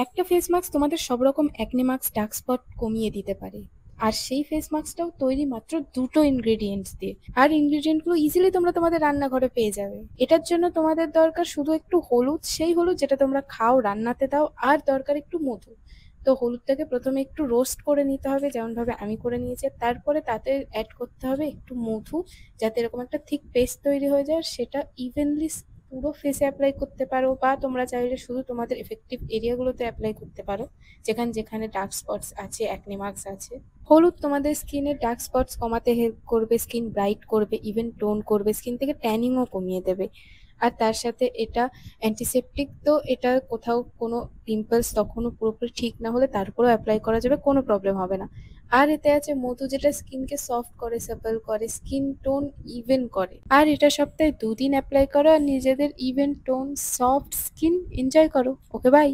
একটা face mask তোমাদের সব রকম অ্যাকনে মার্কস, ডার্ক স্পট কমিয়ে দিতে পারে। আর সেই ফেস মাস্কটাও তৈরি মাত্র দুটো ইনগ্রেডিয়েন্টস দিয়ে। আর ইনগ্রেডিয়েন্টগুলো ইজিলি তোমরা তোমাদের রান্নাঘরে পেয়ে যাবে। এটার জন্য তোমাদের দরকার শুধু একটু হলুদ, সেই হলুদ যেটা তোমরা খাও, রান্নাতে দাও, আর দরকার একটু মধু। তো হলুদটাকে প্রথমে একটু রোস্ট করে নিতে হবে, যেমনভাবে আমি করে নিয়েছি। তারপরে তাতে অ্যাড করতে হবে একটু মধু, যাতে এরকম একটা থিক পেস্ট তৈরি হয়ে যায়। সেটা ইভেনলি পুরো ফেসে অ্যাপ্লাই করতে পারো, বা তোমরা চাইলে শুধু তোমাদের এফেক্টিভ এরিয়াগুলোতে অ্যাপ্লাই করতে পারো, যেখানে যেখানে ডার্ক স্পটস আছে, অ্যাকনে মার্কস আছে। হলুদ তোমাদের স্কিনের ডার্ক স্পটস কমাতে হেল্প করবে, স্কিন ব্রাইট করবে, ইভেন টোন করবে, স্কিন থেকে ট্যানিংও কমিয়ে দেবে। আর তার সাথে এটা অ্যান্টিসেপটিক, তো এটা কোথাও কোনো পিম্পলস তখনও পুরোপুরি ঠিক না হলে তারপরেও অ্যাপ্লাই করা যাবে, কোনো প্রবলেম হবে না। আর এতে আছে মধু, যেটা স্কিনকে সফট করে, সাপল করে, স্কিন টোন ইভেন করে। আর এটা সপ্তাহে 2 দিন অ্যাপ্লাই করো আর নিজেদের even tone soft skin enjoy করো। ওকে, বাই।